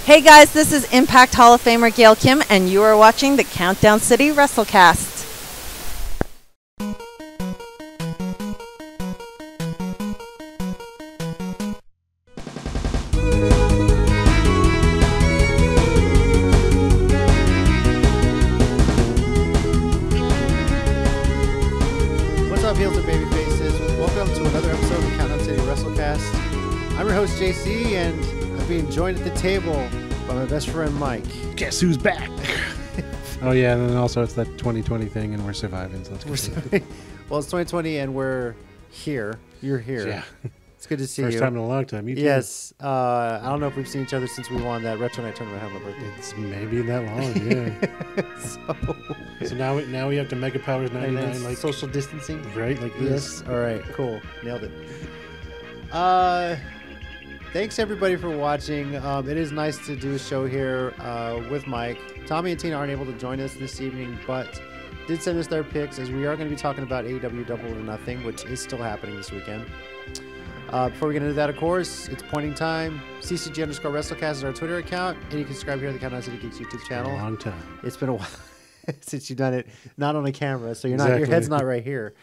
Hey guys, this is Impact Hall of Famer Gail Kim, and you are watching the Countdown City WrestleCast. What's up, heels and baby faces? Welcome to another episode of the Countdown City WrestleCast. I'm your host, JC, and I'm being joined at the table by my best friend, Mike. Guess who's back? Oh, yeah, and then also it's that 2020 thing, and we're surviving, so let's continue. Well, it's 2020, and we're here. You're here. Yeah. It's good to see you. First time in a long time. You too. Yes. I don't know if we've seen each other since we won that Retro Night tournament on my birthday. It's maybe that long, yeah. So now we have to Mega Powers 99, like social distancing. Right, like this. Yes. All right, cool. Nailed it. Thanks everybody for watching. It is nice to do a show here with Mike. Tommy and Tina aren't able to join us this evening, but did send us their picks, as we are going to be talking about AEW Double or Nothing, which is still happening this weekend. Before we get into that, of course, it's pointing time. CCG_WrestleCast is our Twitter account, and you can subscribe here to the Countdown City Geeks YouTube channel. A long time. It's been a while since you've done it, not on a camera, so your head's not right here.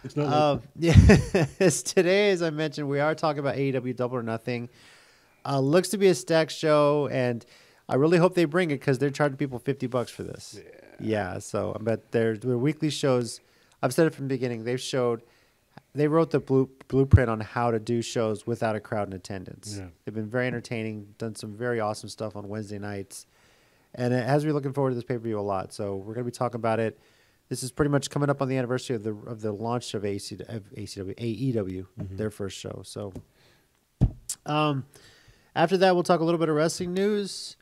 It's not Today, as I mentioned, we are talking about AEW Double or Nothing. Looks to be a stacked show, and I really hope they bring it because they're charging people $50 for this. Yeah. So I bet their weekly shows. I've said it from the beginning. They wrote the blueprint on how to do shows without a crowd in attendance. Yeah. They've been very entertaining. Done some very awesome stuff on Wednesday nights, and it has me looking forward to this pay-per-view a lot. So we're going to be talking about it. This is pretty much coming up on the anniversary of the launch of AEW, their first show. So, after that, we'll talk a little bit of wrestling news.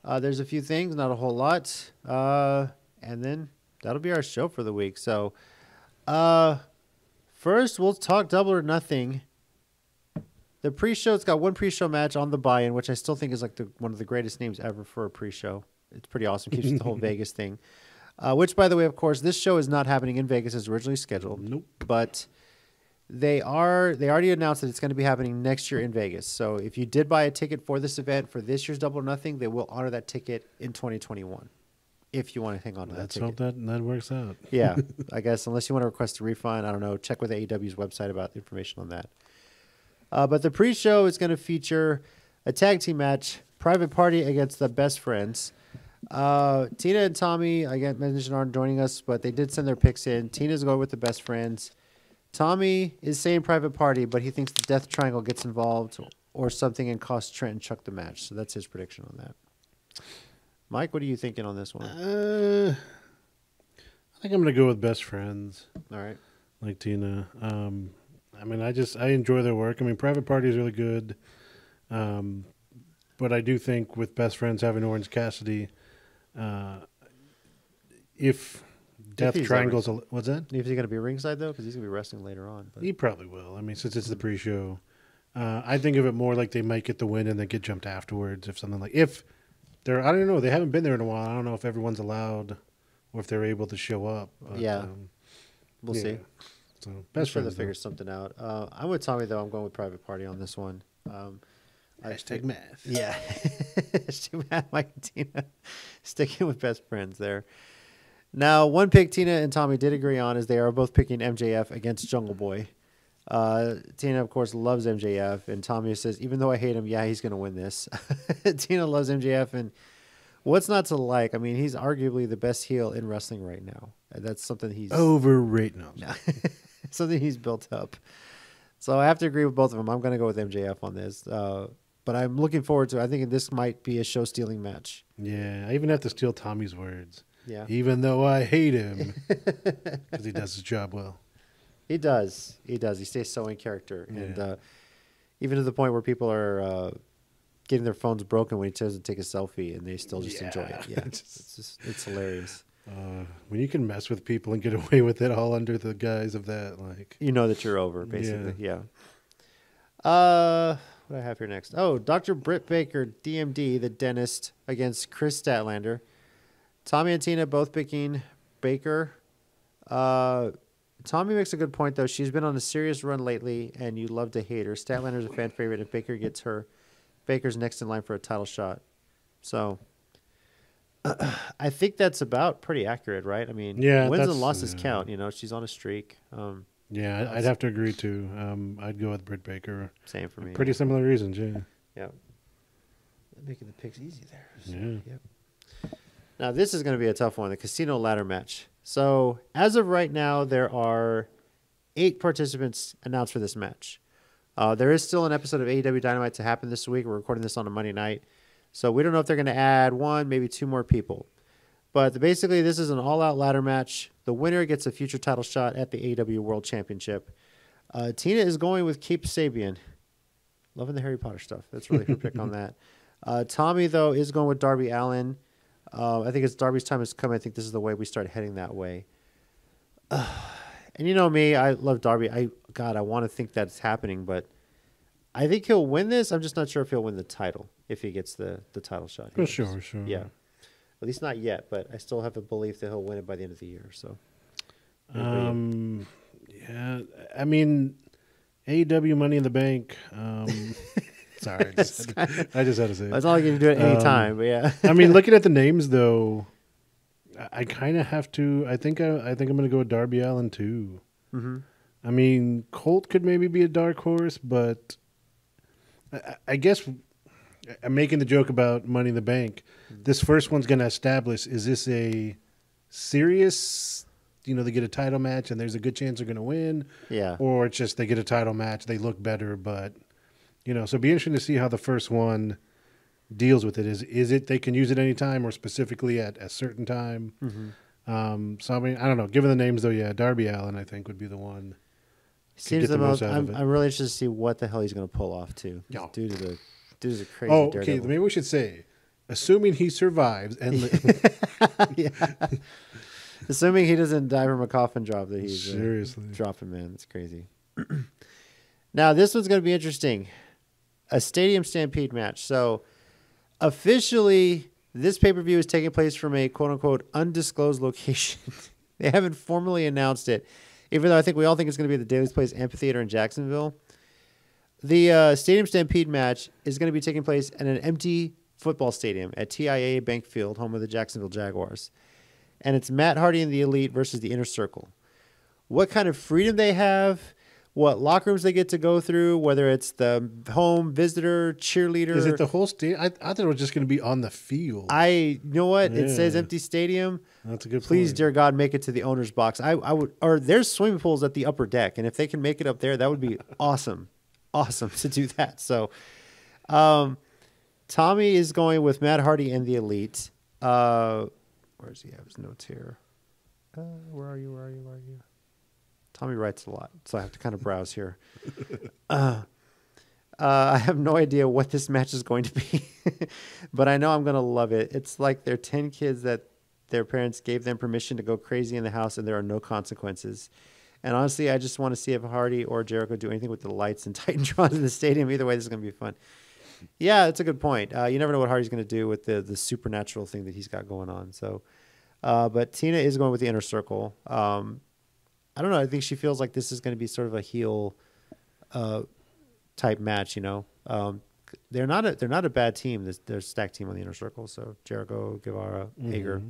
There's a few things, not a whole lot, and then that'll be our show for the week. So, first we'll talk Double or Nothing. The pre-show, it's got one pre-show match on the buy-in, which I still think is like one of the greatest names ever for a pre-show. It's pretty awesome. Keeps the whole Vegas thing. Which, by the way, of course, this show is not happening in Vegas as originally scheduled. Nope. But they already announced that it's going to be happening next year in Vegas. So if you did buy a ticket for this event for this year's Double or Nothing, they will honor that ticket in 2021. If you want to hang on to that ticket. Let's hope that works out. Yeah, I guess, unless you want to request a refund. I don't know. Check with AEW's website about the information on that. But the pre-show is going to feature a tag team match, Private Party against the Best Friends. Tina and Tommy, again, mentioned, aren't joining us, but they did send their picks in. Tina's going with the Best Friends. Tommy is saying Private Party, but he thinks the Death Triangle gets involved or something and costs Trent and Chuck the match. So that's his prediction on that. Mike, what are you thinking on this one? I think I'm going to go with Best Friends. All right. Like Tina. I mean, I enjoy their work. I mean, Private Party is really good. But I do think with Best Friends having Orange Cassidy, if Death Triangle's... What's that? If he's going to be ringside, though? Because he's going to be wrestling later on. But. He probably will. I mean, since it's the pre-show. I think of it more like they might get the win and then get jumped afterwards. If something like... If they're... I don't know. They haven't been there in a while. I don't know if everyone's allowed or if they're able to show up. But, we'll see. So, Best Friends will figure something out. I'm with Tommy, though. I'm going with Private Party on this one. Hashtag math. Yeah. Hashtag math, Mike and Tina. Sticking with Best Friends there. Now, one pick Tina and Tommy did agree on is they are both picking MJF against Jungle Boy. Tina, of course, loves MJF, and Tommy says, even though I hate him, he's going to win this. Tina loves MJF, and what's not to like? I mean, he's arguably the best heel in wrestling right now. That's something he's... Overrated. No. Something he's built up. So I have to agree with both of them. I'm going to go with MJF on this. But I'm looking forward to it. I think this might be a show-stealing match. Yeah, I even have to steal Tommy's words. Yeah. Even though I hate him. Because he does his job well. He does. He stays so in character. Yeah. And even to the point where people are getting their phones broken when he tries to take a selfie, and they still just enjoy it. Yeah, it's hilarious. When you can mess with people and get away with it all under the guise of that, like... You know that you're over, basically. Yeah. What do I have here next? Oh, Dr. Britt Baker, DMD, the dentist, against Chris Statlander. Tommy and Tina both picking Baker. Tommy makes a good point, though. She's been on a serious run lately, and you love to hate her. Statlander's a fan favorite. If Baker gets her, Baker's next in line for a title shot So I think that's about pretty accurate, right? I mean, Yeah, wins and that's- losses yeah. count. You know, she's on a streak. Yeah, I'd have to agree too. I'd go with Britt Baker. Same for me. Pretty similar reasons, yeah. Yeah. Making the picks easy there. So, Yeah. Yep. Now, this is going to be a tough one, the casino ladder match. So, as of right now, there are 8 participants announced for this match. There is still an episode of AEW Dynamite to happen this week. We're recording this on a Monday night. So, we don't know if they're going to add 1, maybe 2 more people. But basically, this is an all-out ladder match. The winner gets a future title shot at the AEW World Championship. Tina is going with Keep Sabian. Loving the Harry Potter stuff. That's really her pick on that. Tommy, though, is going with Darby Allin. I think it's Darby's time has come. I think this is the way we start heading that way. And you know me, I love Darby. I want to think that's happening, but I think he'll win this. I'm just not sure if he'll win the title, if he gets the title shot. For sure. Yeah. At least not yet, but I still have a belief that he'll win it by the end of the year. So, yeah, I mean, AEW Money in the Bank. Sorry, I just had to say it. it's not like you can do it any time, but yeah. I mean, looking at the names though, I kind of have to. I think I'm going to go with Darby Allin too. Mm-hmm. I mean, Colt could maybe be a dark horse, but I guess I'm making the joke about Money in the Bank. This first one's going to establish, is this a serious, they get a title match and there's a good chance they're going to win? Yeah. Or it's just they get a title match, they look better, but, so it'd be interesting to see how the first one deals with it. Is it they can use it anytime or specifically at a certain time? Mm-hmm. So, I mean, I don't know. Given the names, though, yeah, Darby Allin, I think, would be the one. Seems the most. I'm really interested to see what the hell he's going to pull off too. Yeah. Due to the crazy. Oh, okay. Daredevil. Maybe we should say, assuming he survives and yeah. Assuming he doesn't die from a coffin drop that he's seriously dropping, man, it's crazy. Now this one's going to be interesting. A stadium stampede match. So officially, this pay-per-view is taking place from a quote-unquote undisclosed location. They haven't formally announced it, even though I think we all think it's going to be the Daly's Place Amphitheater in Jacksonville. The Stadium Stampede match is going to be taking place in an empty football stadium at TIAA Bank Field, home of the Jacksonville Jaguars. And it's Matt Hardy and the Elite versus the Inner Circle. What kind of freedom they have, what locker rooms they get to go through, whether it's the home, visitor, cheerleader. Is it the whole stadium? I thought it was just going to be on the field. You know what? Yeah. It says empty stadium. That's a good Please, point. dear God, make it to the owner's box. I would, or there's swimming pools at the upper deck, and if they can make it up there, that would be awesome. Awesome to do that. So, Tommy is going with Matt Hardy and the Elite. Where does he have his notes here? Where are you? Tommy writes a lot, so I have to kind of browse here. I have no idea what this match is going to be, but I know I'm going to love it. It's like they're 10 kids that their parents gave them permission to go crazy in the house, and there are no consequences. And honestly, I just want to see if Hardy or Jericho do anything with the lights and Titantron in the stadium. Either way, this is going to be fun. Yeah, that's a good point. You never know what Hardy's going to do with the supernatural thing that he's got going on. So, but Tina is going with the Inner Circle. I don't know. I think she feels like this is going to be sort of a heel type match. They're not a bad team. They're a stacked team on the Inner Circle. So Jericho, Guevara, Hager.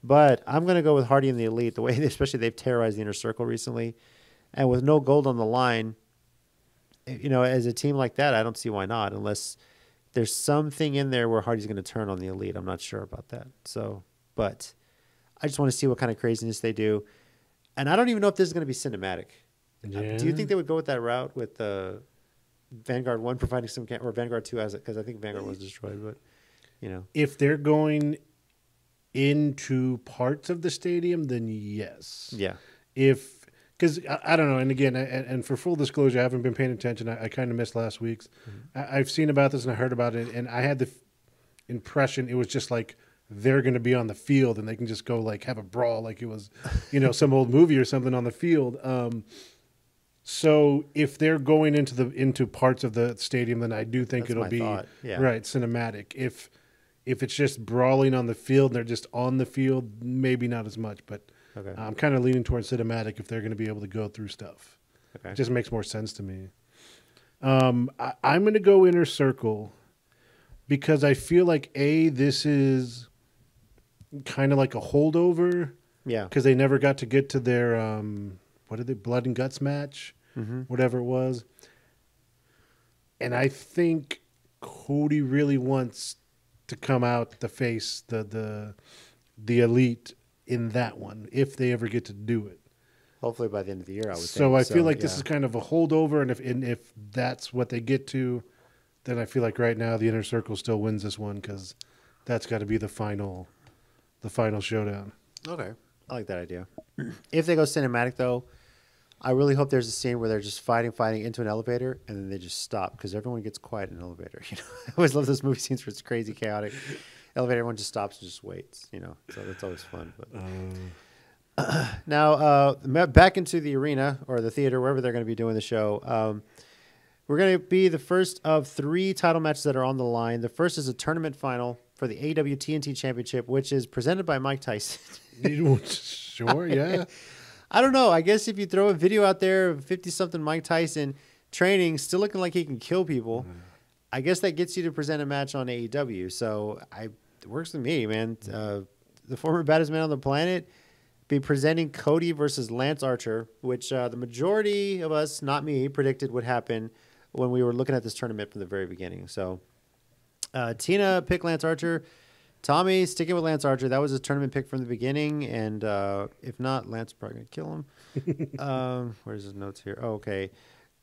But I'm going to go with Hardy and the Elite. The way, especially they've terrorized the Inner Circle recently, and with no gold on the line, as a team like that, I don't see why not, unless there's something in there where Hardy's going to turn on the Elite. I'm not sure about that. So, but I just want to see what kind of craziness they do, and I don't even know if this is going to be cinematic. Yeah. Do you think they would go with that route with Vanguard 1 providing some or Vanguard 2 as it? Because I think Vanguard was destroyed, but If they're going into parts of the stadium, then yes. Yeah. Because I don't know, and again, and for full disclosure, I haven't been paying attention. I kind of missed last week's. I've seen about this and I heard about it, and I had the impression it was just like they're going to be on the field and they can just go like have a brawl like it was, some old movie or something on the field. So if they're going into parts of the stadium, then I do think it'll be right cinematic. If it's just brawling on the field and they're just on the field, maybe not as much. But okay. I'm kind of leaning towards cinematic if they're going to be able to go through stuff. Okay. It just makes more sense to me. I'm going to go Inner Circle. because I feel like this is kind of like a holdover. Yeah. Because they never got to get to their blood and guts match, whatever it was. And I think Cody really wants to come out to face the Elite in that one, if they ever get to do it. Hopefully by the end of the year, I would think. So I feel like this is kind of a holdover, and if that's what they get to, then I feel like right now the Inner Circle still wins this one because that's got to be the final showdown. Okay. I like that idea. If they go cinematic, though, I really hope there's a scene where they're just fighting into an elevator, and then they just stop because everyone gets quiet in an elevator. You know, I always love those movie scenes where it's crazy, chaotic. Elevator, everyone just stops and just waits. You know, so that's always fun. But now, back into the arena or the theater, wherever they're going to be doing the show. We're going to be the first of 3 title matches that are on the line. The first is a tournament final for the AEW TNT Championship, which is presented by Mike Tyson. Sure, yeah. I don't know. I guess if you throw a video out there of 50-something Mike Tyson training, still looking like he can kill people, I guess that gets you to present a match on AEW. So it works with me, man. The former baddest man on the planet be presenting Cody versus Lance Archer, which the majority of us, not me, predicted would happen when we were looking at this tournament from the very beginning. So Tina picked Lance Archer. Tommy sticking with Lance Archer. That was his tournament pick from the beginning, and if not, Lance is probably going to kill him. Where's his notes here? Oh, okay.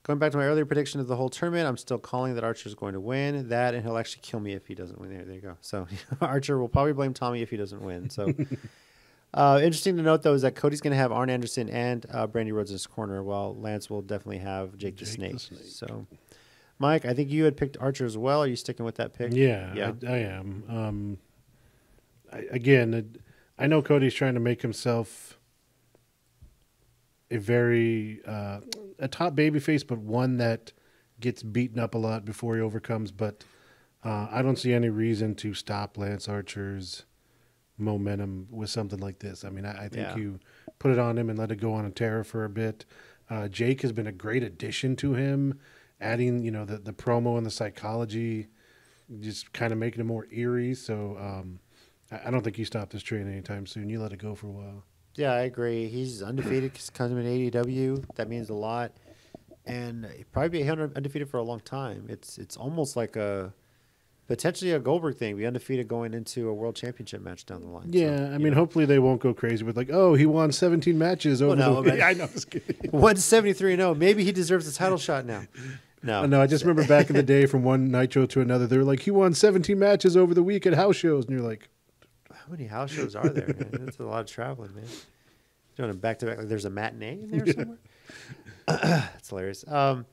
Going back to my earlier prediction of the whole tournament, I'm still calling that Archer is going to win. That, and he'll actually kill me if he doesn't win. There you go. So Archer will probably blame Tommy if he doesn't win. So interesting to note, though, is that Cody's going to have Arn Anderson and Brandy Rhodes in his corner, while Lance will definitely have Jake the Snake. So, Mike, I think you had picked Archer as well. Are you sticking with that pick? Yeah. I am. I know Cody's trying to make himself a very a top babyface, but one that gets beaten up a lot before he overcomes. But I don't see any reason to stop Lance Archer's momentum with something like this. I mean, I think you put it on him and let it go on a tear for a bit. Jake has been a great addition to him, adding the promo and the psychology, just kind of making it more eerie. So. I don't think you stop this train anytime soon. You let it go for a while. Yeah, I agree. He's undefeated because coming in AEW. That means a lot. And he'd probably be undefeated for a long time. It's almost like potentially a Goldberg thing. Be undefeated going into a world championship match down the line. Yeah, so, I mean, hopefully they won't go crazy with he won 17 matches over the... I know. 173-0. Maybe he deserves a title shot now. No, I just remember back in the day from one Nitro to another, they were like, he won 17 matches over the week at house shows. And you're like... How many house shows are there, man? That's a lot of traveling, man. Doing them back-to-back. Like there's a matinee in there somewhere? That's hilarious. Now,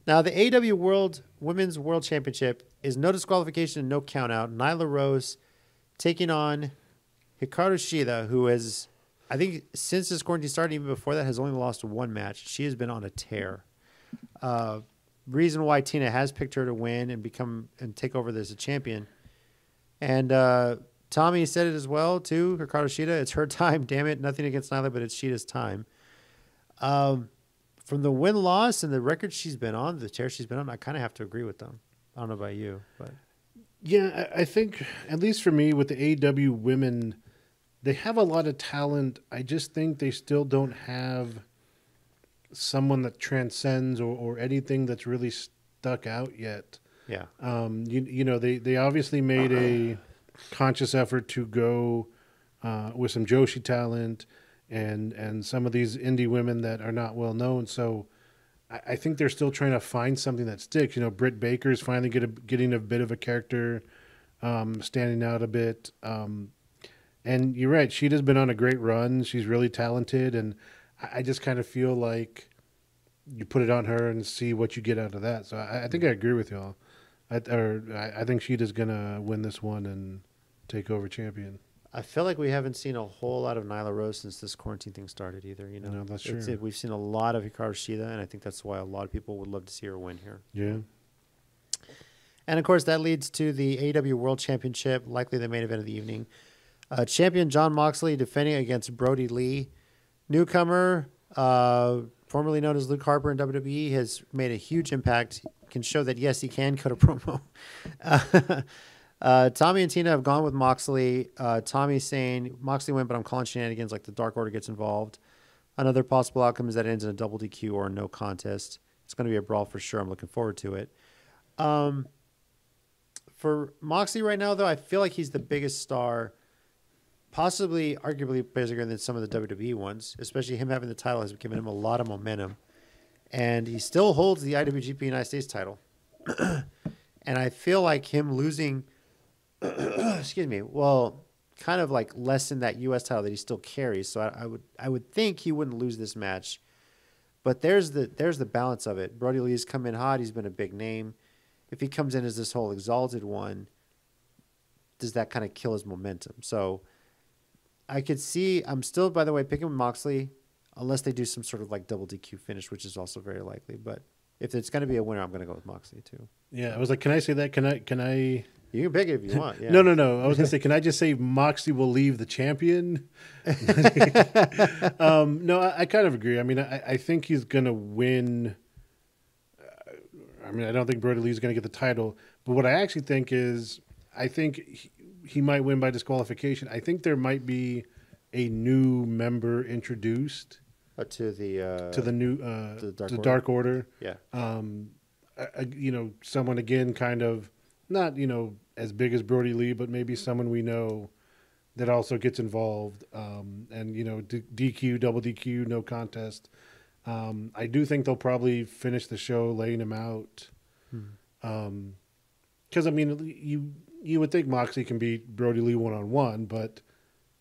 the AEW Women's World Championship is no disqualification and no count-out. Nyla Rose taking on Hikaru Shida, who has, I think, since this quarantine started, even before that, has only lost 1 match. She has been on a tear. Reason why Tina has picked her to win and take over as a champion. And... Tommy said it as well, too. Hikaru Shida, it's her time. Damn it. Nothing against Nyla, but it's Shida's time. From the win-loss and the record she's been on, the chair she's been on, I kind of have to agree with them. I don't know about you. But yeah, I think, at least for me, with the AEW women, they have a lot of talent. I just think they still don't have someone that transcends or anything that's really stuck out yet. Yeah. They obviously made a... conscious effort to go with some Joshi talent and some of these indie women that are not well known. So I think they're still trying to find something that sticks. Britt Baker's finally getting a bit of a character, standing out a bit. And you're right, Sheeta's been on a great run. She's really talented, and I just kind of feel like you put it on her and see what you get out of that. So I think I agree with y'all. I think Sheeta's going to win this one and take over champion. I feel like we haven't seen a whole lot of Nyla Rose since this quarantine thing started either. No, that's true. We've seen a lot of Hikaru Shida, and I think that's why a lot of people would love to see her win here. Yeah. And, of course, that leads to the AEW World Championship, likely the main event of the evening. Champion Jon Moxley defending against Brody Lee. Newcomer, formerly known as Luke Harper in WWE, has made a huge impact. Can show that, yes, he can cut a promo. Tommy and Tina have gone with Moxley. Tommy's saying Moxley went, but I'm calling shenanigans like the Dark Order gets involved. Another possible outcome is that it ends in a double DQ or a no contest. It's going to be a brawl for sure. I'm looking forward to it. For Moxley right now, though, I feel like he's the biggest star, possibly arguably bigger than some of the WWE ones, especially him having the title has given him a lot of momentum. And he still holds the IWGP United States title. And I feel like him losing, excuse me, well, kind of like lessen that U.S. title that he still carries. So I would think he wouldn't lose this match. But there's the balance of it. Brody Lee's come in hot. He's been a big name. If he comes in as this whole exalted one, does that kind of kill his momentum? So I could see, I'm still, by the way, picking Moxley, unless they do some sort of like double DQ finish, which is also very likely. But if it's going to be a winner, I'm going to go with Moxley too. Yeah, I was like, can I say that? Can I? You can pick it if you want. Yeah. No. I was going to say, can I just say Moxley will leave the champion? No, I kind of agree. I mean, I think he's going to win. I mean, I don't think Brody Lee's going to get the title. But what I actually think is, I think he might win by disqualification. I think there might be a new member introduced to the new the Dark Order. Yeah. Someone again, kind of not as big as Brody Lee, but maybe someone we know that also gets involved. DQ, double DQ, no contest. I do think they'll probably finish the show laying him out. Because I mean, you would think Moxley can beat Brody Lee 1-on-1, but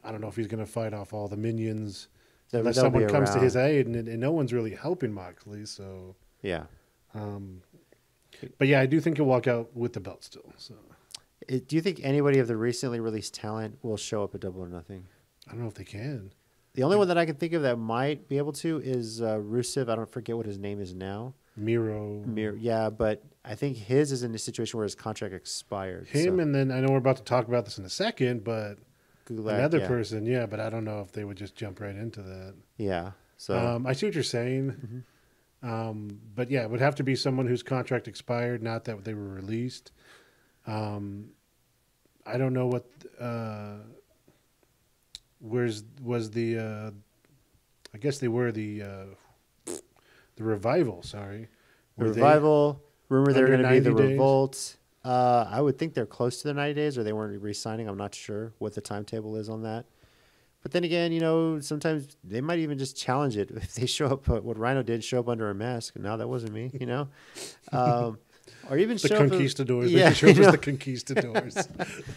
I don't know if he's going to fight off all the minions. Unless someone comes to his aid, and no one's really helping Moxley. So yeah. But yeah, I do think he'll walk out with the belt still. So, do you think anybody of the recently released talent will show up at Double or Nothing? I don't know if they can. The only one that I can think of that might be able to is Rusev. I don't forget what his name is now. Miro. Yeah, but I think his is in a situation where his contract expired. And then I know we're about to talk about this in a second, but Gulak, another person, but I don't know if they would just jump right into that. Yeah. So I see what you're saying. But yeah, it would have to be someone whose contract expired, not that they were released. I don't know what was the I guess they were the Revival, sorry. The Revival, rumor they're going to be the days? Revolt. I would think they're close to their 90 days, or they weren't re-signing. I'm not sure what the timetable is on that. But then again, sometimes they might even just challenge it if they show up. What Rhino did, show up under a mask. No, that wasn't me. Or even the show Conquistadors. Yeah, they show up as the Conquistadors.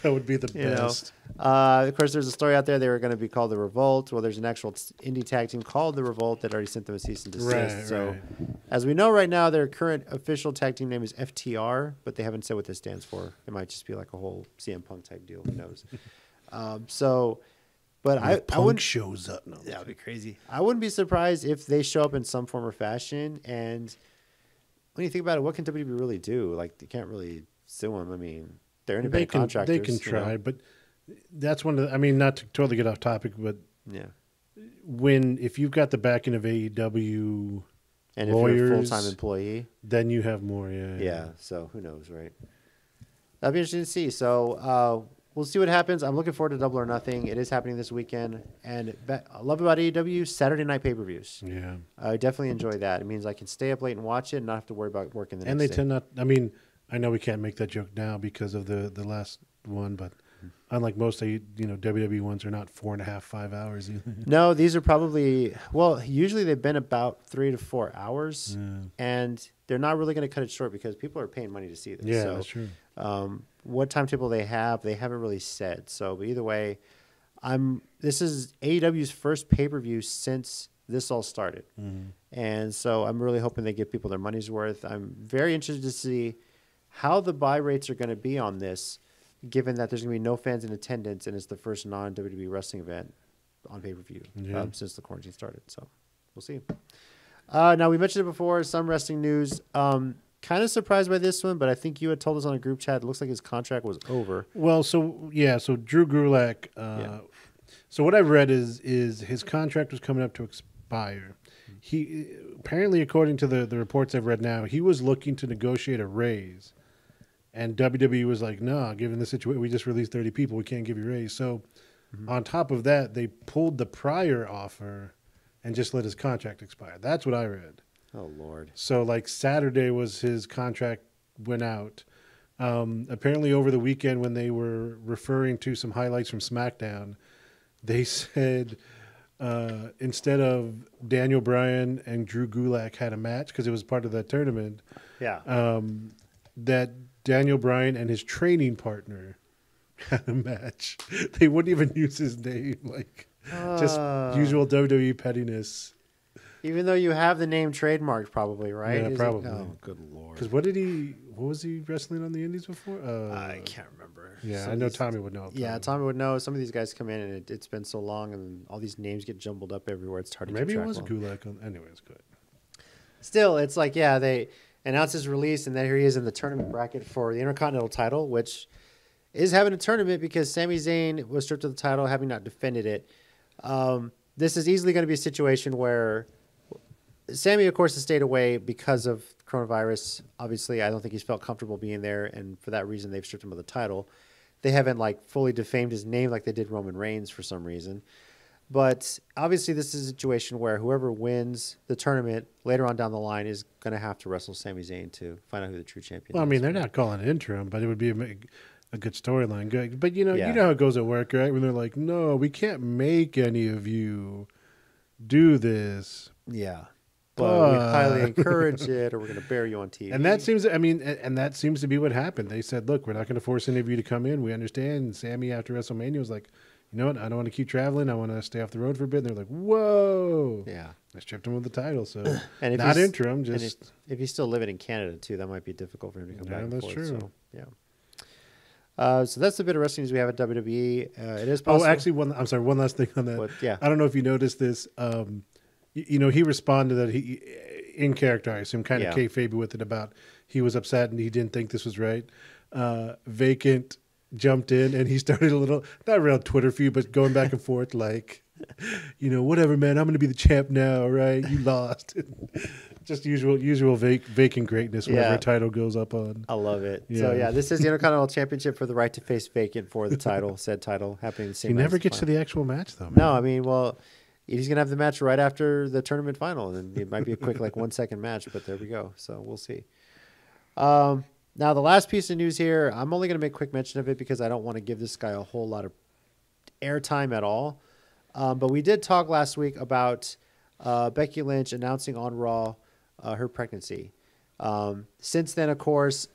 That would be the best. Of course, there's a story out there. They were going to be called the Revolt. Well, there's an actual indie tag team called the Revolt that already sent them a cease and desist. Right. As we know right now, their current official tag team name is FTR, but they haven't said what this stands for. It might just be like a whole CM Punk type deal. Who knows? But I wouldn't shows up. No, that would be crazy. I wouldn't be surprised if they show up in some form or fashion. And when you think about it, what can WWE really do? Like, they can't really sue them. I mean, they're independent contractors. They can try, but that's one of the, I mean, not to totally get off topic, but yeah, if you've got the backing of AEW and lawyers, if you're a full-time employee, then you have more. Yeah. So who knows, right? That'd be interesting to see. So we'll see what happens. I'm looking forward to Double or Nothing. It is happening this weekend. And I love about AEW, Saturday night pay-per-views. Yeah. I definitely enjoy that. It means I can stay up late and watch it and not have to worry about working the next day. And they tend not, I mean, I know we can't make that joke now because of the last one, but unlike most WWE ones are not 4.5, 5 hours either. No, these are probably, usually they've been about 3 to 4 hours. Yeah. And they're not really going to cut it short because people are paying money to see this. Yeah, so, that's true. What timetable they haven't really said. So, but either way, this is AEW's first pay-per-view since this all started. Mm-hmm. And so I'm really hoping they give people their money's worth. I'm very interested to see how the buy rates are going to be on this, given that there's going to be no fans in attendance and it's the first non-WWE wrestling event on pay-per-view since the quarantine started. So we'll see. Now, we mentioned it before, some wrestling news. Kind of surprised by this one, but I think you had told us on a group chat, it looks like his contract was over. Well, so Drew Gulak, so what I've read is his contract was coming up to expire. He apparently, according to the reports I've read now, he was looking to negotiate a raise. And WWE was like, no, given the situation, we just released 30 people. We can't give you a raise. So on top of that, they pulled the prior offer and just let his contract expire. That's what I read. Oh, Lord. So like Saturday was his contract went out. Apparently over the weekend when they were referring to some highlights from SmackDown, they said instead of Daniel Bryan and Drew Gulak had a match because it was part of that tournament, that Daniel Bryan and his training partner had a match. They wouldn't even use his name, like just usual WWE pettiness. Even though you have the name trademarked, probably, right? Yeah, probably. Oh, good Lord. Because what was he wrestling on the Indies before? I can't remember. Yeah, I know Tommy would know. Yeah, Tommy would know. Some of these guys come in and it's been so long and all these names get jumbled up everywhere. It's hard to keep track. Maybe it was Gulak. Anyways, good. Still, it's like, yeah, they announced his release and then here he is in the tournament bracket for the Intercontinental title, which is having a tournament because Sami Zayn was stripped of the title, having not defended it. This is easily going to be a situation where Sami, of course, has stayed away because of coronavirus. Obviously, I don't think he's felt comfortable being there, and for that reason, they've stripped him of the title. They haven't fully defamed his name like they did Roman Reigns for some reason. But obviously, this is a situation where whoever wins the tournament later on down the line is going to have to wrestle Sami Zayn to find out who the true champion is. Well, I mean, they're not calling it interim, but it would be a good storyline. Good, but you know how it goes at work, right? When they're like, "No, we can't make any of you do this." Yeah. But we highly encourage it, or we're going to bury you on TV. And that seems, and that seems to be what happened. They said, "Look, we're not going to force any of you to come in. We understand." And Sammy, after WrestleMania, was like, "You know what? I don't want to keep traveling. I want to stay off the road for a bit." And they're like, "Whoa!" Yeah, they stripped him of the title, so and if not interim. Just if he's still living in Canada too, that might be difficult for him to come back. That's forth, true. So, yeah. So that's the bit of wrestling news we have at WWE. It is possible. Oh, actually, one last thing on that. Yeah. I don't know if you noticed this. He responded that he, in character, I assume, kind of kayfabe with it about he was upset and he didn't think this was right. Vacant jumped in and he started a little, not real Twitter feud, but going back and forth like, whatever, man, I'm going to be the champ now, right? You lost. Just usual vacant greatness whenever a title goes up on. I love it. Yeah. So, this is the Intercontinental Championship for the right to face Vacant for the title, said title, happening the same He night never as gets to the actual match, though. Man. No, I mean, well, he's going to have the match right after the tournament final, and it might be a quick 1 second match, but there we go. So we'll see. Now, the last piece of news here, I'm only going to make quick mention of it because I don't want to give this guy a whole lot of airtime at all. But we did talk last week about Becky Lynch announcing on Raw her pregnancy. Since then, of course,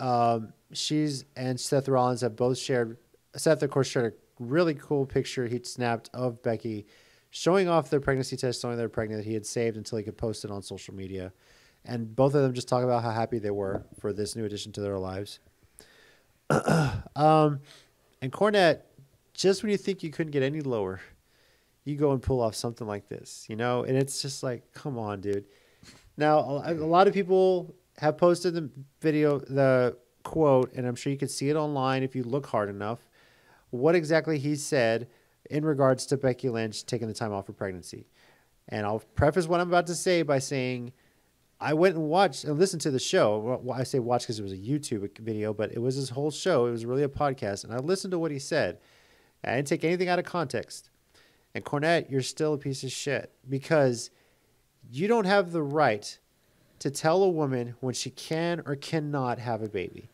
she's and Seth Rollins have both shared. Seth, of course, shared a really cool picture he snapped of Becky showing off their pregnancy test, showing they're pregnant, that he had saved until he could post it on social media. And both of them just talk about how happy they were for this new addition to their lives. And Cornette, just when you think you couldn't get any lower, you go and pull off something like this, and it's just like, come on, dude. Now, a lot of people have posted the video, the quote, and I'm sure you can see it online if you look hard enough, what exactly he said in regards to Becky Lynch taking the time off for pregnancy. And I'll preface what I'm about to say by saying I went and watched and listened to the show. Well, I say watch because it was a YouTube video, but it was his whole show. It was really a podcast. And I listened to what he said. I didn't take anything out of context. And Cornette, you're still a piece of shit because you don't have the right to tell a woman when she can or cannot have a baby.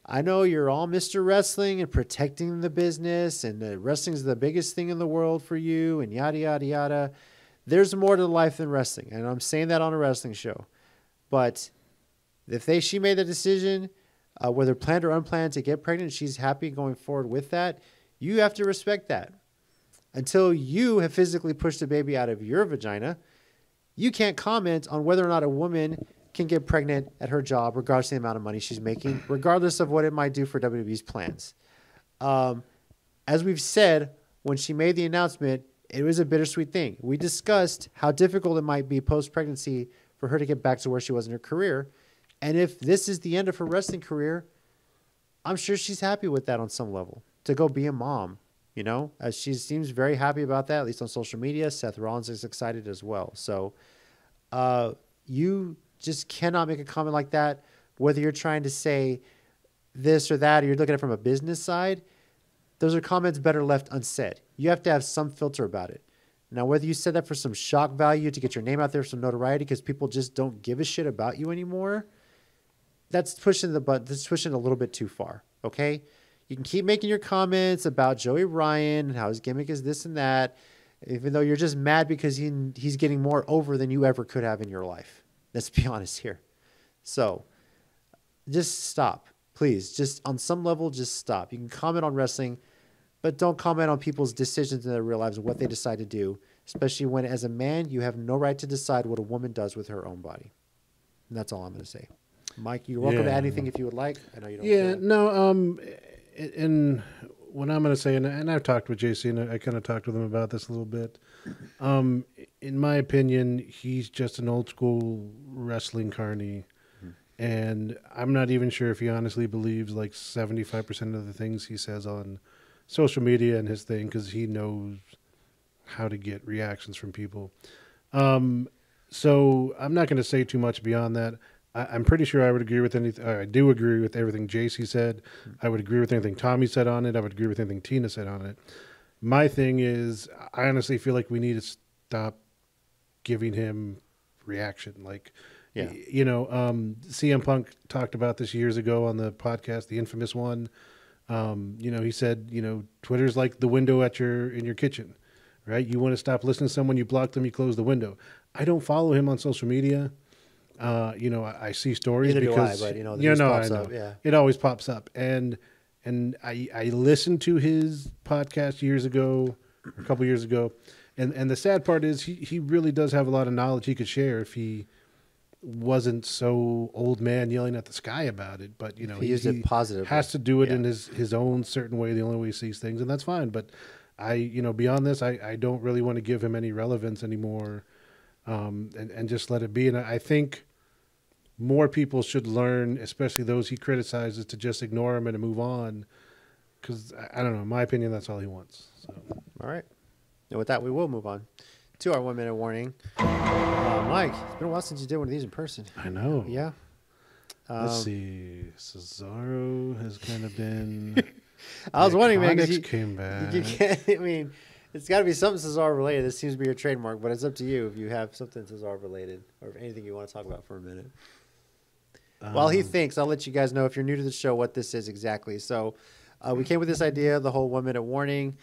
I know you're all Mr. Wrestling and protecting the business and wrestling is the biggest thing in the world for you and yada, yada, yada. There's more to life than wrestling. And I'm saying that on a wrestling show. But if she made the decision, whether planned or unplanned, to get pregnant, she's happy going forward with that, you have to respect that. Until you have physically pushed the baby out of your vagina, you can't comment on whether or not a woman can get pregnant at her job, regardless of the amount of money she's making, regardless of what it might do for WWE's plans. As we've said, when she made the announcement, it was a bittersweet thing. We discussed how difficult it might be post-pregnancy for her to get back to where she was in her career. And if this is the end of her wrestling career, I'm sure she's happy with that on some level, to go be a mom, as she seems very happy about that, at least on social media. Seth Rollins is excited as well. So you just cannot make a comment like that, whether you're trying to say this or that, or you're looking at it from a business side, those are comments better left unsaid. You have to have some filter about it. Now, whether you said that for some shock value to get your name out there, some notoriety, because people just don't give a shit about you anymore, that's pushing that's pushing a little bit too far. Okay, you can keep making your comments about Joey Ryan and how his gimmick is this and that, even though you're just mad because he's getting more over than you ever could have in your life. Let's be honest here. So just stop, please. Just on some level, just stop. You can comment on wrestling, but don't comment on people's decisions in their real lives and what they decide to do, especially when, as a man, you have no right to decide what a woman does with her own body. And that's all I'm going to say. Mike, you're welcome to add anything if you would like. I know you don't. Yeah, no. And what I'm going to say, and I've talked with JC, and I kind of talked with him about this a little bit. In my opinion, he's just an old school wrestling carny. And I'm not even sure if he honestly believes like 75% of the things he says on social media and his thing, because he knows how to get reactions from people. So I'm not going to say too much beyond that. I'm pretty sure I would agree with anything. I do agree with everything JC said. I would agree with anything Tommy said on it. I would agree with anything Tina said on it. My thing is, I honestly feel like we need to stop giving him reaction. Like, yeah. CM Punk talked about this years ago on the podcast, the infamous one. He said, Twitter's like the window in your kitchen, right? You want to stop listening to someone, you block them, you close the window. I don't follow him on social media. I see stories because I know. Yeah. It always pops up, and I listened to his podcast a couple years ago, and the sad part is he really does have a lot of knowledge he could share if he wasn't so old man yelling at the sky about it. But he used it positively. Has to do it in his own certain way, the only way he sees things, and that's fine. But beyond this, I don't really want to give him any relevance anymore, and just let it be. And I think more people should learn, especially those he criticizes, to just ignore him and to move on. Because, I don't know, in my opinion, that's all he wants. So. All right. And with that, we will move on to our 1 minute warning. Mike, it's been a while since you did one of these in person. I know. Yeah. Let's see. Cesaro has kind of been... I was wondering, man, because came back. You can't, it's got to be something Cesaro related. This seems to be your trademark, but it's up to you if you have something Cesaro related or anything you want to talk about for a minute. While he thinks, I'll let you guys know, if you're new to the show, what this is exactly. So we came with this idea, the whole 1 minute warning.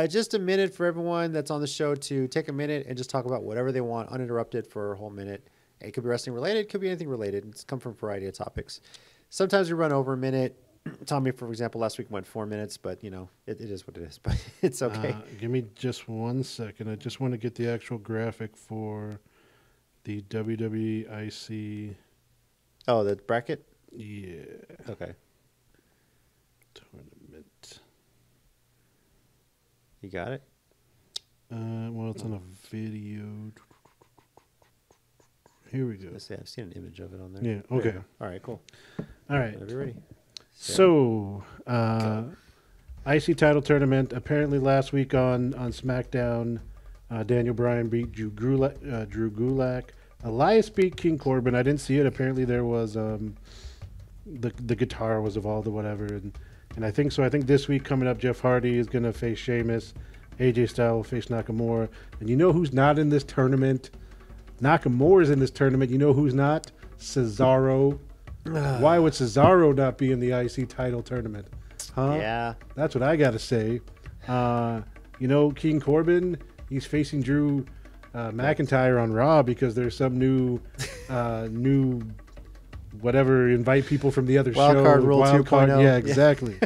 Just a minute for everyone that's on the show to take a minute and just talk about whatever they want, uninterrupted for a whole minute. It could be wrestling related. It could be anything related. It's come from a variety of topics. Sometimes we run over a minute. Tommy, for example, last week went 4 minutes, but, it is what it is. But it's okay. Give me just 1 second. I just want to get the actual graphic for the WWE IC. Oh, the bracket? Yeah. Okay. Tournament. You got it? Well, it's on a video. Here we go. Let's see. I've seen an image of it on there. Yeah, okay. All right, cool. All right. Whenever you're ready. So, IC title tournament. Apparently last week on SmackDown, Daniel Bryan beat Drew Gulak. Elias beat King Corbin. I didn't see it. Apparently there was the guitar was involved or whatever, and I think so. I think this week coming up, Jeff Hardy is going to face Sheamus. AJ Styles will face Nakamura. And you know who's not in this tournament? Nakamura's in this tournament. You know who's not? Cesaro. Why would Cesaro not be in the IC title tournament? Huh? Yeah. That's what I got to say. King Corbin, he's facing Drew McIntyre on Raw because there's some new whatever, invite people from the other show. Wildcard Rule 2.0. Yeah, exactly.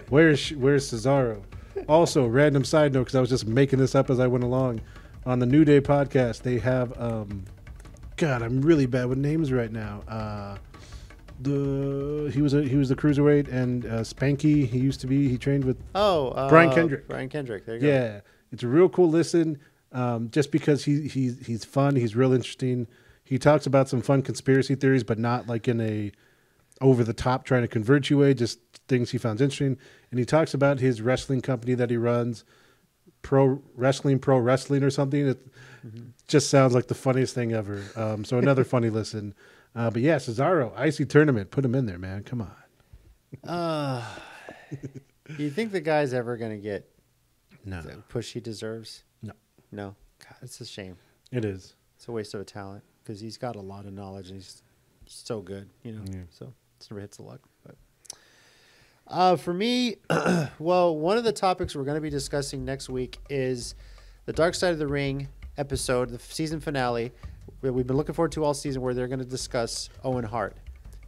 Where's Cesaro? Also, random side note, because I was just making this up as I went along. On the New Day podcast, they have God, I'm really bad with names right now. He was the cruiserweight, and Spanky. He trained with Brian Kendrick. Brian Kendrick. There you go. Yeah, it's a real cool listen. Just because he's fun, he's real interesting. He talks about some fun conspiracy theories, but not like in a over the top trying to convert you way. Just things he finds interesting, and he talks about his wrestling company that he runs, Pro Wrestling or something. It just sounds like the funniest thing ever. So another funny listen. But yeah, Cesaro, IC tournament, put him in there, man. Come on. You think the guy's ever going to get No. the push he deserves? No. No. God, it's a shame. It is. It's a waste of a talent because he's got a lot of knowledge and he's so good, you know. Yeah. So it's never hits the luck. But for me, well, one of the topics we're going to be discussing next week is the Dark Side of the Ring episode, the season finale. We've been looking forward to all season, where they're going to discuss Owen Hart,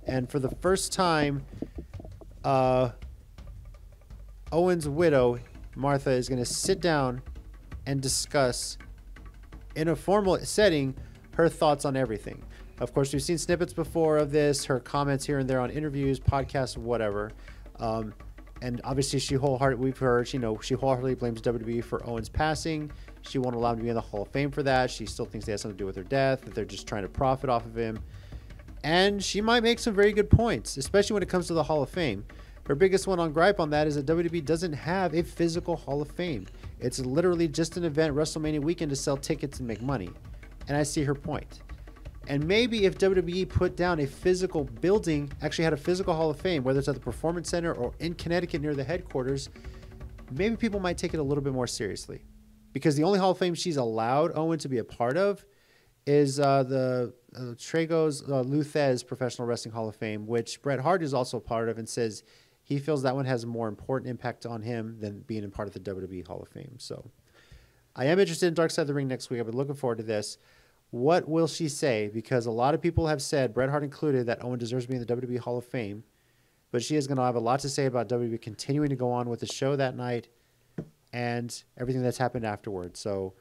and for the first time, Owen's widow, Martha, is going to sit down and discuss, in a formal setting, her thoughts on everything. Of course, we've seen snippets before of this, her comments here and there on interviews, podcasts, whatever. And obviously, we've heard, she wholeheartedly blames WWE for Owen's passing. She won't allow him to be in the Hall of Fame for that. She still thinks they have something to do with her death, that they're just trying to profit off of him. And she might make some very good points, especially when it comes to the Hall of Fame. Her biggest one on gripe on that is that WWE doesn't have a physical Hall of Fame. It's literally just an event, WrestleMania weekend, to sell tickets and make money. And I see her point. And maybe if WWE put down a physical building, actually had a physical Hall of Fame, whether it's at the Performance Center or in Connecticut near the headquarters, maybe people might take it a little bit more seriously. Because the only Hall of Fame she's allowed Owen to be a part of is the Tragos Luthez Professional Wrestling Hall of Fame, which Bret Hart is also a part of, and says he feels that one has a more important impact on him than being a part of the WWE Hall of Fame. So I am interested in Dark Side of the Ring next week. I've been looking forward to this. What will she say? Because a lot of people have said, Bret Hart included, that Owen deserves to be in the WWE Hall of Fame. But she is going to have a lot to say about WWE continuing to go on with the show that night and everything that's happened afterwards. So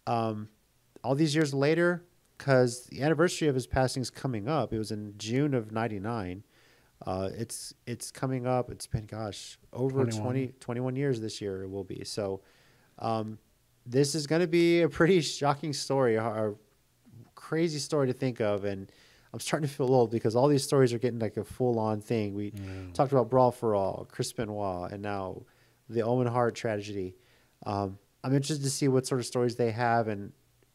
all these years later, because the anniversary of his passing is coming up. It was in June of '99. It's coming up. It's been, over 21 years this year it will be. So this is going to be a pretty shocking story, a crazy story to think of. And I'm starting to feel old because all these stories are getting like a full-on thing. We talked about Brawl for All, Chris Benoit, and now the Owen Hart tragedy. I'm interested to see what sort of stories they have, and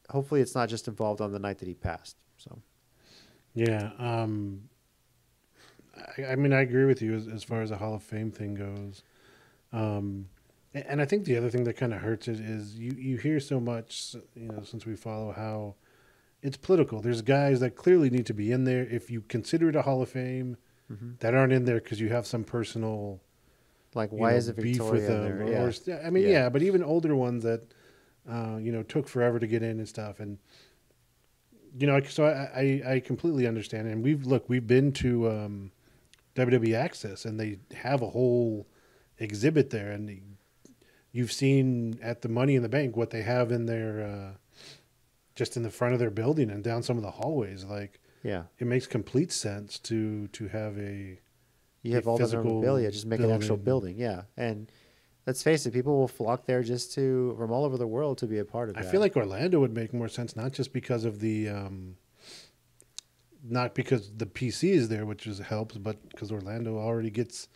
hopefully it's not just involved on the night that he passed. So, yeah. I mean, I agree with you as far as the Hall of Fame thing goes. And I think the other thing that kind of hurts it is you hear so much, since we follow, how it's political. There's guys that clearly need to be in there. If you consider it a Hall of Fame, that aren't in there because you have some personal, like, why is it beef Victoria with in them? there? But even older ones that, took forever to get in and stuff. And, so I completely understand. And we've been to WWE Access, and they have a whole exhibit there. And you've seen at the Money in the Bank what they have in their, just in the front of their building and down some of the hallways. Like, Yeah. it makes complete sense to have You have all the memorabilia, just make an actual building. Yeah. And let's face it, people will flock there just from all over the world to be a part of that. I feel like Orlando would make more sense, not just because of not because the PC is there, which helps, but because Orlando already gets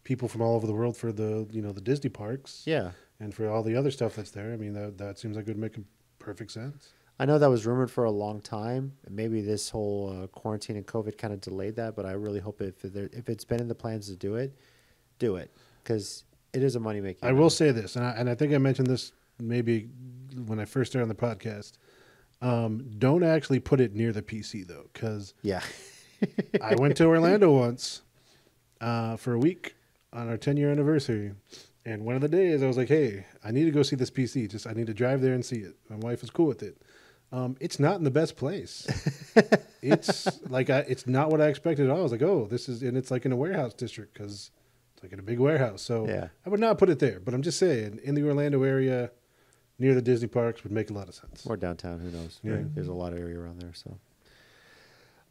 people from all over the world for the Disney parks. Yeah. And for all the other stuff that's there. I mean, that seems like it would make perfect sense. I know that was rumored for a long time. Maybe this whole quarantine and COVID kind of delayed that, but I really hope if it's been in the plans to do it, because it is a money-making. I will say this, and I think I mentioned this maybe when I first started on the podcast. Don't actually put it near the PC, though, because I went to Orlando once for a week on our 10-year anniversary. And one of the days I was like, hey, I need to go see this PC. I need to drive there and see it. My wife is cool with it. It's not in the best place. It's it's not what I expected at all. I was like, oh, and it's like in a warehouse district because it's like in a big warehouse. So I would not put it there. But I'm just saying, in the Orlando area, near the Disney parks would make a lot of sense. Or downtown, who knows? Yeah. Right? There's a lot of area around there. So,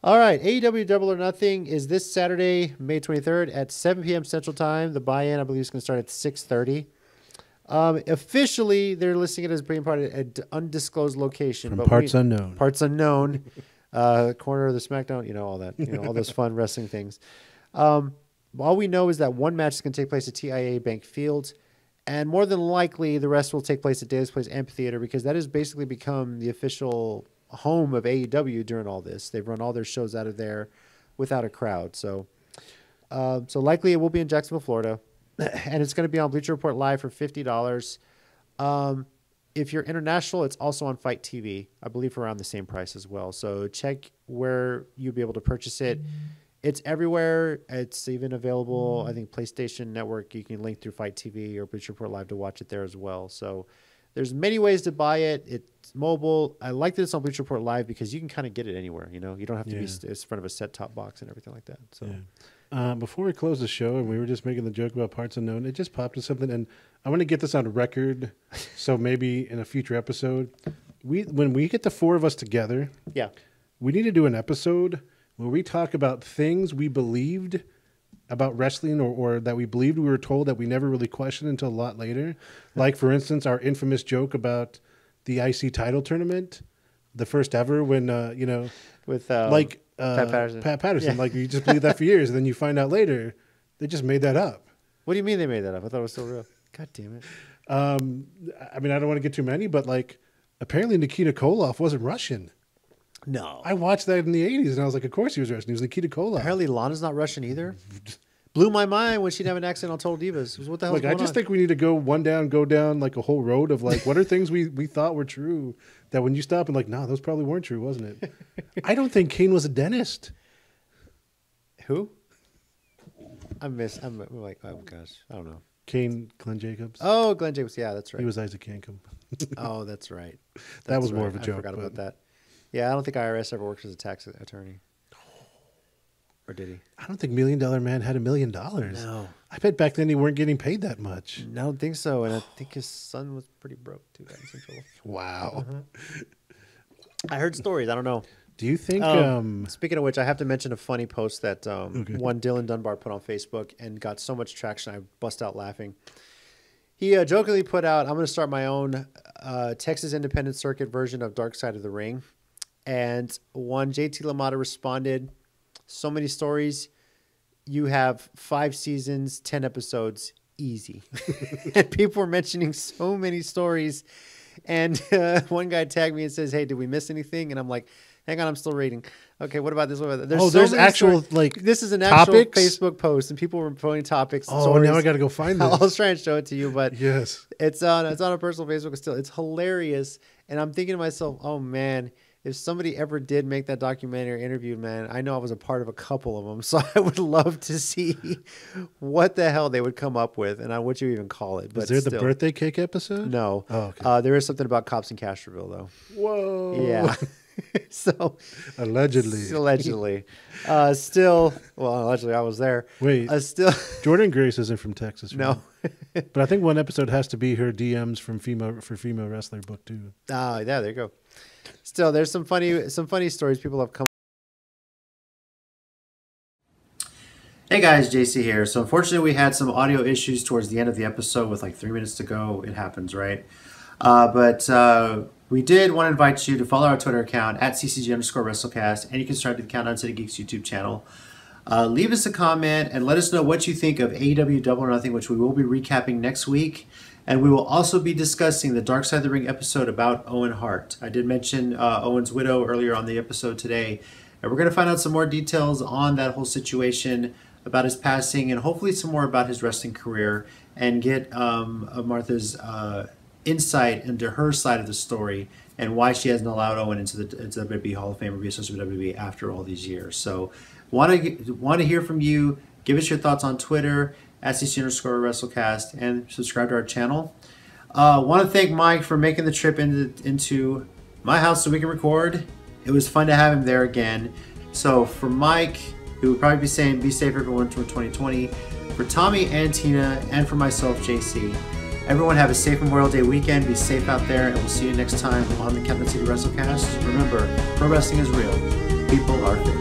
all right, AEW Double or Nothing is this Saturday, May 23rd at 7 p.m. Central Time. The buy-in, I believe, is going to start at 6:30. Officially, they're listing it as being part of an undisclosed location. From parts unknown. Parts unknown. Corner of the SmackDown, all that. All those fun wrestling things. All we know is that one match is going to take place at TIAA Bank Field. And more than likely, the rest will take place at Davis Place Amphitheater because that has basically become the official home of AEW during all this. They've run all their shows out of there without a crowd. So So likely it will be in Jacksonville, Florida. And it's going to be on Bleacher Report Live for $50. If you're international, it's also on Fight TV, I believe around the same price as well. So check where you'll be able to purchase it. It's everywhere. It's even available, I think, PlayStation Network. You can link through Fight TV or Bleacher Report Live to watch it there as well. So there's many ways to buy it. It's mobile. I like that it's on Bleacher Report Live because you can kind of get it anywhere. You know, you don't have to be in front of a set-top box and everything like that. So. Yeah. Before we close the show, and we were just making the joke about Parts Unknown, it just popped to something, and I want to get this on record, so maybe in a future episode, when we get the four of us together, we need to do an episode where we talk about things we believed about wrestling or that we believed we were told that we never really questioned until a lot later. Like, for instance, our infamous joke about the IC title tournament, the first ever when, with Pat Patterson. Like, you just believe that for years, and then you find out later they just made that up. What do you mean they made that up? I thought it was still real. God damn it. I mean, I don't want to get too many, but like, apparently Nikita Koloff wasn't Russian. No. I watched that in the 80s, and I was like, of course he was Russian. He was Nikita Koloff. Apparently Lana's not Russian either. Blew my mind when she'd have an accent on Total Divas. What the hell? Like, I just think we need to go down like a whole road of like, what are things we thought were true that when you stop and like, no, those probably weren't true, wasn't it? I don't think Kane was a dentist. Who? I'm like, oh gosh, I don't know. Kane, Glenn Jacobs. Oh, Glenn Jacobs. Yeah, that's right. He was Isaac Yankum. Oh, that's right. That was more of a joke. I forgot about that. Yeah, I don't think IRS ever worked as a tax attorney. Or did he? I don't think $1 Million Man had $1 million. No. I bet back then he weren't getting paid that much. I don't think so. And I think his son was pretty broke too. Got in some trouble. Wow. I heard stories. I don't know. Do you think... speaking of which, I have to mention a funny post that one Dylan Dunbar put on Facebook and got so much traction I bust out laughing. He jokingly put out, I'm going to start my own Texas Independent Circuit version of Dark Side of the Ring. And one JT LaMotta responded, so many stories. You have 5 seasons, 10 episodes, easy. And people were mentioning so many stories. And one guy tagged me and says, hey, did we miss anything? And I'm like, hang on, I'm still reading. Okay, what about this? What about that? There's actual stories. Like, this is an topics? actual Facebook post, and people were putting topics. Oh, stories. Now I got to go find this. I'll try and show it to you, but yes, it's on a personal Facebook still. It's hilarious, and I'm thinking to myself, oh man, if somebody ever did make that documentary interview, man, I know I was a part of a couple of them, so I would love to see what the hell they would come up with, and what you even call it. But is there the birthday cake episode? No. Oh, okay. There is something about cops in Castroville, though. Whoa. Yeah. So allegedly, still, well, allegedly I was there. Wait, Jordan Grace isn't from Texas, right? No. But I think one episode has to be her DMs from female wrestler book too. Ah, yeah, there you go. Still, there's some funny stories people have come. Hey guys, JC here. So unfortunately, we had some audio issues towards the end of the episode with like 3 minutes to go. It happens, right? But we did want to invite you to follow our Twitter account at @CCG_WrestleCast, and you can subscribe to the Countdown City Geeks YouTube channel. Leave us a comment and let us know what you think of AEW Double or Nothing, which we will be recapping next week. And we will also be discussing the Dark Side of the Ring episode about Owen Hart. I did mention Owen's widow earlier on the episode today. And we're going to find out some more details on that whole situation, about his passing, and hopefully some more about his wrestling career, and get Martha's insight into her side of the story and why she hasn't allowed Owen into the WWE Hall of Fame or be associated with WWE after all these years. So want to hear from you. Give us your thoughts on Twitter at @CC_WrestleCast, and subscribe to our channel. Want to thank Mike for making the trip into my house so we can record. It was fun to have him there again. So for Mike, who would probably be saying, be safe everyone for 2020. For Tommy and Tina, and for myself, JC, everyone have a safe Memorial Day weekend. Be safe out there, and we'll see you next time on the Countdown City WrestleCast. Remember, pro wrestling is real. People are fake.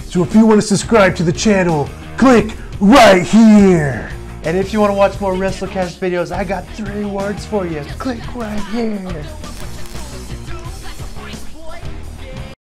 So if you want to subscribe to the channel, click right here. And if you want to watch more WrestleCast videos, I got 3 words for you. Click right here.